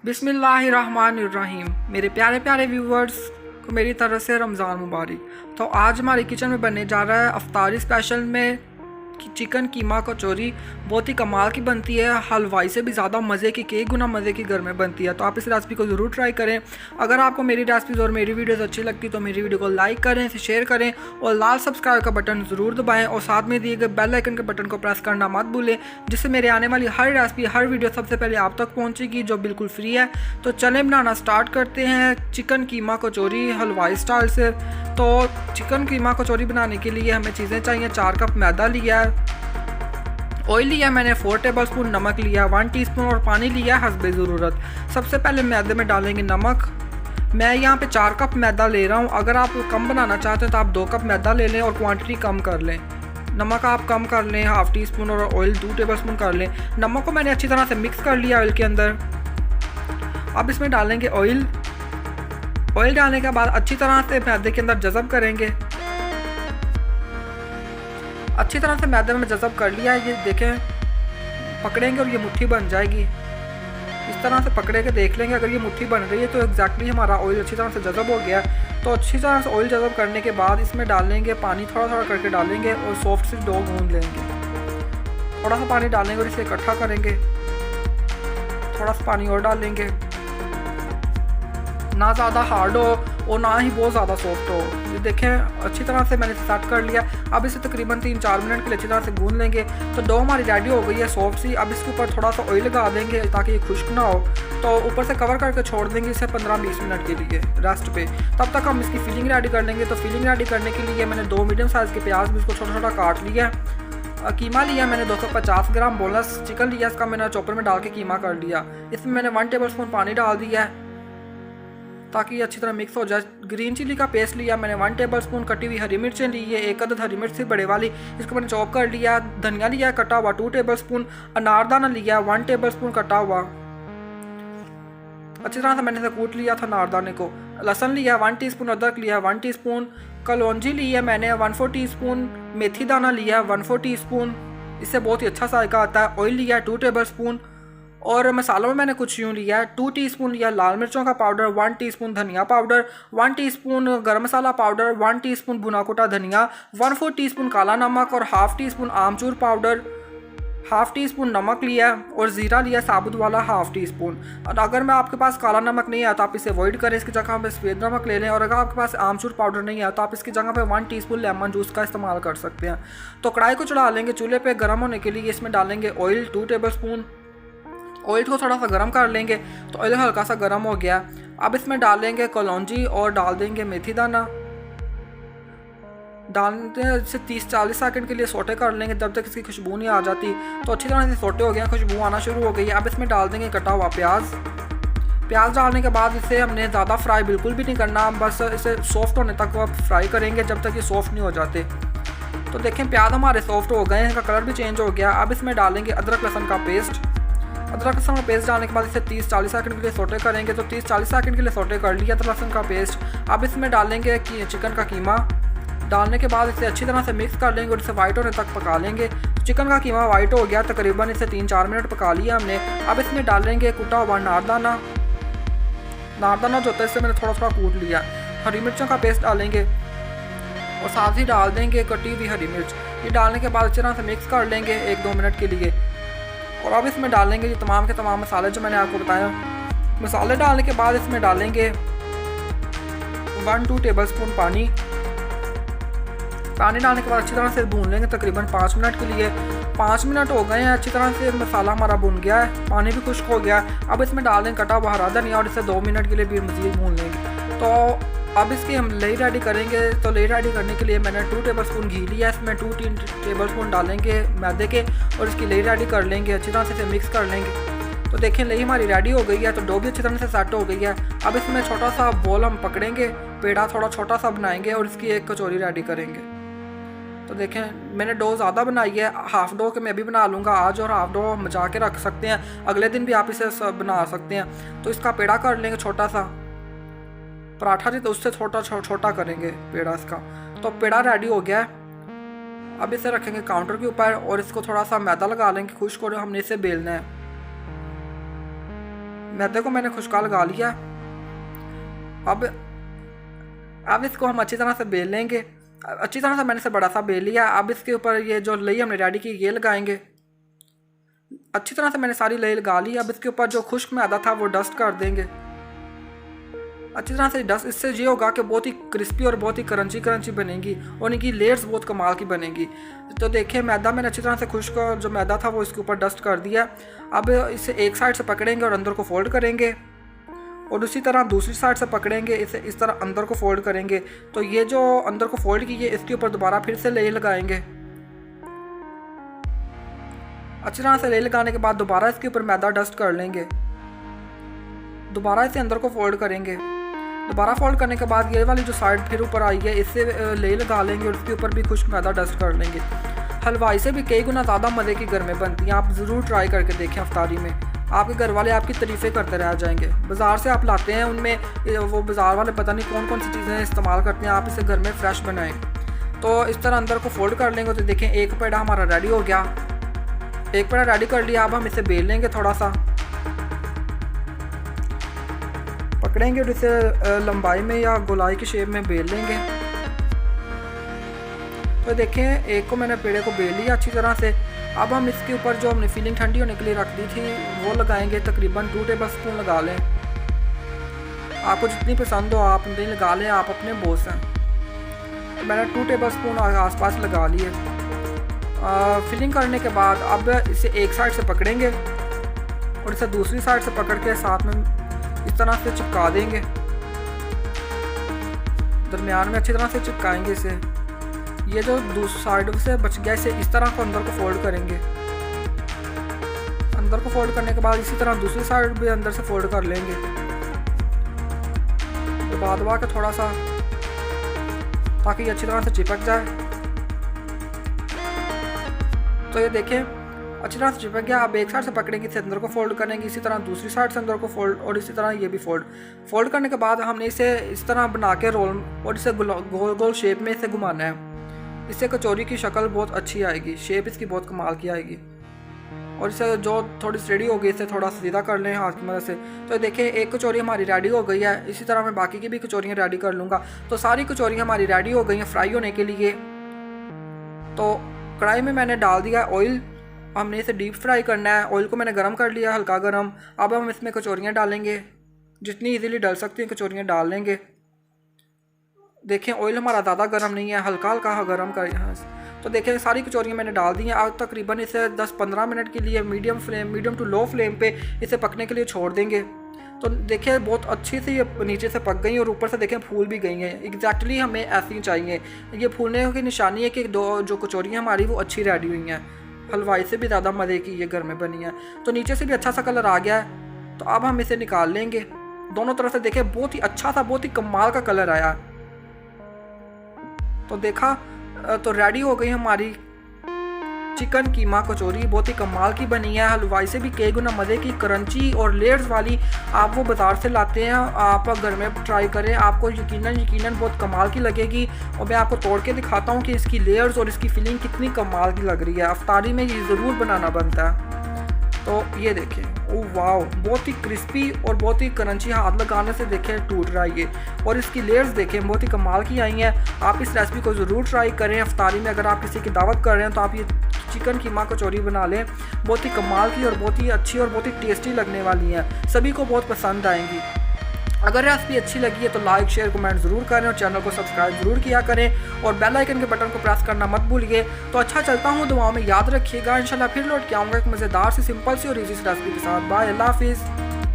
बिस्मिल्लाहिर्रहमानिर्रहीम। मेरे प्यारे प्यारे व्यूवर्स को मेरी तरफ से रमज़ान मुबारक। तो आज हमारे किचन में बनने जा रहा है अफ्तारी स्पेशल में चिकन कीमा कचौरी। बहुत ही कमाल की बनती है, हलवाई से भी ज़्यादा मज़े की, कई गुना मज़े की घर में बनती है। तो आप इस रेसिपी को ज़रूर ट्राई करें। अगर आपको मेरी रेसिपीज़ और मेरी वीडियोज़ अच्छी लगती तो मेरी वीडियो को लाइक करें, इसे शेयर करें और लाल सब्सक्राइब का बटन ज़रूर दबाएं और साथ में दिए गए बेल आइकन के बटन को प्रेस करना मत भूलें, जिससे मेरे आने वाली हर रेसिपी, हर वीडियो सबसे पहले आप तक पहुँचेगी, जो बिल्कुल फ्री है। तो चलें बनाना स्टार्ट करते हैं चिकन कीमा कचौरी हलवाई स्टाइल से। तो चिकन कीमा कचौरी बनाने के लिए हमें चीज़ें चाहिए। 4 कप मैदा लिया है, ऑयल लिया मैंने 4 टेबलस्पून, नमक लिया 1 टीस्पून और पानी लिया हस्बे ज़रूरत। सबसे पहले मैदे में डालेंगे नमक। मैं यहाँ पे 4 कप मैदा ले रहा हूँ। अगर आप कम बनाना चाहते हैं तो आप 2 कप मैदा ले लें और क्वांटिटी कम कर लें। नमक आप कम कर लें, हाफ़ टी स्पून, और ऑयल 2 टेबलस्पून कर लें। नमक को मैंने अच्छी तरह से मिक्स कर लिया ऑयल के अंदर। अब इसमें डालेंगे ऑयल। ऑयल डालने के बाद अच्छी तरह से मैदे के अंदर जज़ब करेंगे। अच्छी तरह से मैदे में जज़ब कर लिया है, ये देखें, पकड़ेंगे और ये मुट्ठी बन जाएगी। इस तरह से पकड़े के देख लेंगे, अगर ये मुट्ठी बन रही है तो एग्जैक्टली हमारा ऑयल अच्छी तरह से जज़ब हो गया। तो अच्छी तरह से ऑयल जज़ब करने के बाद इसमें डालेंगे पानी, थोड़ा थोड़ा करके डालेंगे और सॉफ्ट से डो गूंद लेंगे। थोड़ा सा पानी डालेंगे और इसे इकट्ठा करेंगे। थोड़ा सा पानी और डालेंगे, ना ज़्यादा हार्ड हो और ना ही बहुत ज़्यादा सॉफ्ट हो। ये देखें, अच्छी तरह से मैंने सेट कर लिया। अब इसे तकरीबन 3-4 मिनट के लिए अच्छी तरह से गूंद लेंगे। तो डो हमारी रेडी हो गई है सॉफ्ट सी। अब इसके ऊपर थोड़ा सा ऑयल लगा देंगे ताकि ये खुश्क ना हो। तो ऊपर से कवर करके छोड़ देंगे इसे 15-20 मिनट के लिए रेस्ट पे। तब तक हम इसकी फिलिंग रेडी कर लेंगे। तो फिलिंग रेडी करने के लिए मैंने 2 मीडियम साइज़ के प्याज भी इसको छोटा छोटा काट लिया। कीमा लिया मैंने 250 ग्राम बोनलेस चिकन लिया, इसका मैंने चॉपर में डाल के कीमा कर लिया। इसमें मैंने 1 टेबलस्पून पानी डाल दिया है ताकि ये अच्छी तरह मिक्स हो जाए। ग्रीन चिली का पेस्ट लिया मैंने 1 टेबलस्पून। कटी हुई हरी मिर्चें ली है, 1 अदद हरी मिर्च थी बड़े वाली, इसको मैंने चॉप कर लिया। धनिया लिया कटा हुआ 2 टेबलस्पून। अनारदाना लिया 1 टेबलस्पून कटा हुआ, अच्छी तरह से मैंने इसे कूट लिया था अनारदाने को। लहसुन लिया 1 टीस्पून, अदरक लिया 1 टीस्पून, कलौंजी ली है मैंने 1/4 टीस्पून, मेथी दाना लिया 1/4 टीस्पून, इससे बहुत ही अच्छा जायका आता है। ऑयल लिया 2 टेबलस्पून और मसालों में मैंने कुछ यूँ लिया है। 2 टीस्पून लिया लाल मिर्चों का पाउडर, 1 टीस्पून धनिया पाउडर, 1 टीस्पून गरम मसाला पाउडर, 1 टीस्पून भुना कुटा धनिया, 1/4 टीस्पून काला नमक और हाफ़ टीस्पून आमचूर पाउडर, हाफ़ टीस्पून नमक लिया और ज़ीरा लिया साबुत वाला हाफ़ टीस्पून। और अगर मैं आपके पास काला नमक नहीं है तो आप इसे अवॉइड करें, इसकी जगह पे सफ़ेद नमक ले लें। और अगर आपके पास आमचूर पाउडर नहीं है तो आप इसकी जगह पे 1 टीस्पून लेमन जूस का इस्तेमाल कर सकते हैं। तो कढ़ाई को चढ़ा लेंगे चूल्हे पे गर्म होने के लिए। इसमें डालेंगे ऑयल 2 टेबलस्पून। ऑयल को थोड़ा सा गर्म कर लेंगे। तो ऑयल हल्का सा गर्म हो गया। अब इसमें डालेंगे कलौंजी और डाल देंगे मेथी दाना। डालते हैं इसे 30-40 सेकंड के लिए सोटे कर लेंगे जब तक इसकी खुशबू नहीं आ जाती। तो अच्छी तरह से सोटे हो गया, खुशबू आना शुरू हो गई है। अब इसमें डाल देंगे कटा हुआ प्याज। प्याज डालने के बाद इसे हमने ज़्यादा फ्राई बिल्कुल भी नहीं करना, बस इसे सॉफ्ट होने तक फ्राई करेंगे जब तक ये सॉफ्ट नहीं हो जाते। तो देखें, प्याज हमारे सॉफ्ट हो गए हैं, इनका कलर भी चेंज हो गया। अब इसमें डालेंगे अदरक लहसुन का पेस्ट। अदरक लहसुन का पेस्ट डालने के बाद इसे 30-40 सेकंड के लिए सोटे करेंगे। तो 30-40 सेकंड के लिए सोटे कर लिया अदरक लहसुन का पेस्ट। अब इसमें डालेंगे चिकन का कीमा। डालने के बाद इसे अच्छी तरह से मिक्स कर लेंगे और इसे वाइट होने तक पका लेंगे। चिकन का कीमा वाइट हो गया, तकरीबन इसे 3-4 मिनट पका लिया हमने। अब इसमें डालेंगे कुटा हुआ नारदाना। नारदाना जो होता है इसे मैंने थोड़ा थोड़ा कूट लिया। हरी मिर्चों का पेस्ट डालेंगे और साथ ही डाल देंगे कटी हुई हरी मिर्च। ये डालने के बाद अच्छी तरह से मिक्स कर लेंगे 1-2 मिनट के लिए। और अब इसमें डालेंगे ये तमाम के तमाम मसाले जो मैंने आपको बताया। मसाले डालने के बाद इसमें डालेंगे 1-2 टेबलस्पून पानी। पानी डालने के बाद अच्छी तरह से भून लेंगे तकरीबन 5 मिनट के लिए। 5 मिनट हो गए हैं, अच्छी तरह से मसाला हमारा भुन गया है, पानी भी खुश्क हो गया। अब इसमें डाल देंगे कटा हुआ हरा धनिया और इसे 2 मिनट के लिए भी मज़ीद भून लेंगे। तो अब इसकी हम लई रेडी करेंगे। तो लई रेडी करने के लिए मैंने 2 टेबलस्पून घी लिया, इसमें 2-3 टेबलस्पून डालेंगे मैदे के और इसकी लई रेडी कर लेंगे। अच्छी तरह से इसे मिक्स कर लेंगे। तो देखें, लई हमारी रेडी हो गई है। तो डो भी अच्छी तरह से सेट हो गई है। अब इसमें छोटा सा बॉल हम पकड़ेंगे, पेड़ा थोड़ा छोटा सा बनाएंगे और इसकी एक कचौरी रेडी करेंगे। तो देखें, मैंने डो ज़्यादा बनाई है, हाफ़ डो के मैं भी बना लूँगा आज, और हाफ़ डो मचा के रख सकते हैं, अगले दिन भी आप इसे बना सकते हैं। तो इसका पेड़ा कर लेंगे छोटा सा, पराठा जी तो उससे छोटा करेंगे पेड़ा इसका। तो पेड़ा रेडी हो गया है। अब इसे रखेंगे काउंटर के ऊपर और इसको थोड़ा सा मैदा लगा लेंगे खुश्क, और हमने इसे बेलना है। मैदे को मैंने खुशका लगा लिया। अब इसको हम अच्छी तरह से बेल लेंगे। अच्छी तरह से मैंने इसे बड़ा सा बेल लिया। अब इसके ऊपर ये जो लई हमने रेडी की ये लगाएंगे। अच्छी तरह से मैंने सारी लई लगा ली। अब इसके ऊपर जो खुश्क मैदा था वो डस्ट कर देंगे अच्छी तरह से डस्ट। इससे ये होगा कि बहुत ही क्रिस्पी और बहुत ही क्रंची क्रंची बनेगी और इनकी लेयर्स बहुत कमाल की बनेगी। तो देखिए मैदा मैंने अच्छी तरह से खुश्क जो मैदा था वो इसके ऊपर डस्ट कर दिया। अब इसे एक साइड से पकड़ेंगे और अंदर को फोल्ड करेंगे और उसी तरह दूसरी साइड से पकड़ेंगे, इसे इस तरह अंदर को फोल्ड करेंगे। तो ये जो अंदर को फोल्ड की है इसके ऊपर दोबारा फिर से लेयर लगाएंगे। अच्छी तरह से लेयर लगाने के बाद दोबारा इसके ऊपर मैदा डस्ट कर लेंगे। दोबारा इसे अंदर को फोल्ड करेंगे। दोबारा फोल्ड करने के बाद ये वाली जो साइड फिर ऊपर आई है इससे लेयर लगा लेंगे और उसके ऊपर भी खुश्क मैदा डस्ट कर लेंगे। हलवाई से भी कई गुना ज़्यादा मज़े की घर में बनती हैं। आप ज़रूर ट्राई करके देखें अफ्तारी में। आपके घर वाले आपकी तारीफ़ें करते रह जाएंगे। बाज़ार से आप लाते हैं उनमें वो बाज़ार वाले पता नहीं कौन कौन सी चीज़ें इस्तेमाल करते हैं। आप इसे घर में फ्रेश बनाएं। तो इस तरह अंदर को फोल्ड कर लेंगे। तो देखें एक पेड़ा हमारा रेडी हो गया। एक पेड़ा रेडी कर लिया। अब हम इसे बेल लेंगे, थोड़ा सा पकड़ेंगे और इसे लंबाई में या गोलाई की शेप में बेल लेंगे। तो देखें एक को मैंने पेड़े को बेल लिया अच्छी तरह से। अब हम इसके ऊपर जो हमने फिलिंग ठंडी होने के लिए रख दी थी वो लगाएंगे। तकरीबन 2 टेबल स्पून लगा लें। आपको जितनी पसंद हो आप उतनी लगा लें, आप अपने बॉस हैं। तो मैंने 2 टेबल स्पून आसपास लगा लिए। फिलिंग करने के बाद अब इसे एक साइड से पकड़ेंगे और इसे दूसरी साइड से पकड़ के साथ में इस तरह से चिपका देंगे। दरमियान में अच्छी तरह से चिपकाएंगे इसे। ये जो दूसरी साइड से बच गया इसे इस तरह को अंदर को फोल्ड करेंगे। अंदर को फोल्ड करने के बाद इसी तरह दूसरी साइड भी अंदर से फोल्ड कर लेंगे। दबा के थोड़ा सा ताकि ये अच्छी तरह से चिपक जाए। तो ये देखें अच्छी तरह से चिपक गया। अब एक साइड से पकड़ेंगे, इसे अंदर को फोल्ड करेंगे। इसी तरह दूसरी साइड से अंदर को फोल्ड और इसी तरह ये भी फोल्ड करने के बाद हमने इसे इस तरह बना के रोल और इसे गोल गोल शेप में इसे घुमाना है। इससे कचौरी की शक्ल बहुत अच्छी आएगी। शेप इसकी बहुत कमाल की आएगी। और इसे जो थोड़ी सी रेडी हो गई इसे थोड़ा सा सीधा कर लें हाथ की मदद से। तो देखिए एक कचौरी हमारी रेडी हो गई है। इसी तरह मैं बाकी की भी कचौरियाँ रेडी कर लूँगा। तो सारी कचौरियाँ हमारी रेडी हो गई हैं फ्राई होने के लिए। तो कढ़ाई में मैंने डाल दिया ऑयल। हमने इसे डीप फ्राई करना है। ऑयल को मैंने गर्म कर लिया, हल्का गर्म। अब हम इसमें कचौरियाँ डालेंगे। जितनी इजीली डाल सकते हैं कचौरियाँ डाल लेंगे। देखें ऑयल हमारा ज़्यादा गर्म नहीं है, हल्का हल्का गर्म कर। तो देखें सारी कचौरियाँ मैंने डाल दी हैं। अब तकरीबन इसे 10-15 मिनट के लिए मीडियम टू लो फ्लेम पे इसे पकने के लिए छोड़ देंगे। तो देखिए बहुत अच्छी से ये नीचे से पक गई और ऊपर से देखें फूल भी गई हैं। एग्जैक्टली हमें ऐसी ही चाहिए। ये फूलने की निशानी है कि जो कचौरियाँ हमारी वो अच्छी रेडी हुई हैं। हलवाई से भी ज़्यादा मज़े की ये घर में बनी है। तो नीचे से भी अच्छा सा कलर आ गया है। तो अब हम इसे निकाल लेंगे। दोनों तरफ से देखें बहुत ही अच्छा सा बहुत ही कमाल का कलर आया। तो देखा तो रेडी हो गई हमारी चिकन कीमा कचौरी। बहुत ही कमाल की बनी है। हलवाई से भी कई गुना मज़े की क्रंची और लेयर्स वाली। आप वो बाज़ार से लाते हैं, आप घर में ट्राई करें, आपको यकीनन बहुत कमाल की लगेगी। और मैं आपको तोड़ के दिखाता हूँ कि इसकी लेयर्स और इसकी फिलिंग कितनी कमाल की लग रही है। अफ्तारी में ये ज़रूर बनाना बनता है। तो ये देखें, ओह वाओ, बहुत ही क्रिस्पी और बहुत ही क्रंची। हाथ लगाने से देखें टूट रहा है ये। और इसकी लेयर्स देखें बहुत ही कमाल की आई हैं। आप इस रेसिपी को ज़रूर ट्राई करें अफ्तारी में। अगर आप किसी की दावत कर रहे हैं तो आप ये चिकन कीमा कचौरी बना लें। बहुत ही कमाल की और बहुत ही अच्छी और बहुत ही टेस्टी लगने वाली हैं। सभी को बहुत पसंद आएंगी। अगर रेसिपी अच्छी लगी है तो लाइक शेयर कमेंट ज़रूर करें और चैनल को सब्सक्राइब ज़रूर किया करें और बेल आइकन के बटन को प्रेस करना मत भूलिए। तो अच्छा चलता हूँ, दुआओं में याद रखिएगा। इंशाल्लाह फिर लौट के आऊँगा एक मज़ेदार सी सिंपल सी और ईजी सी रेसिपी के साथ। बाय, अल्लाह हाफिज़।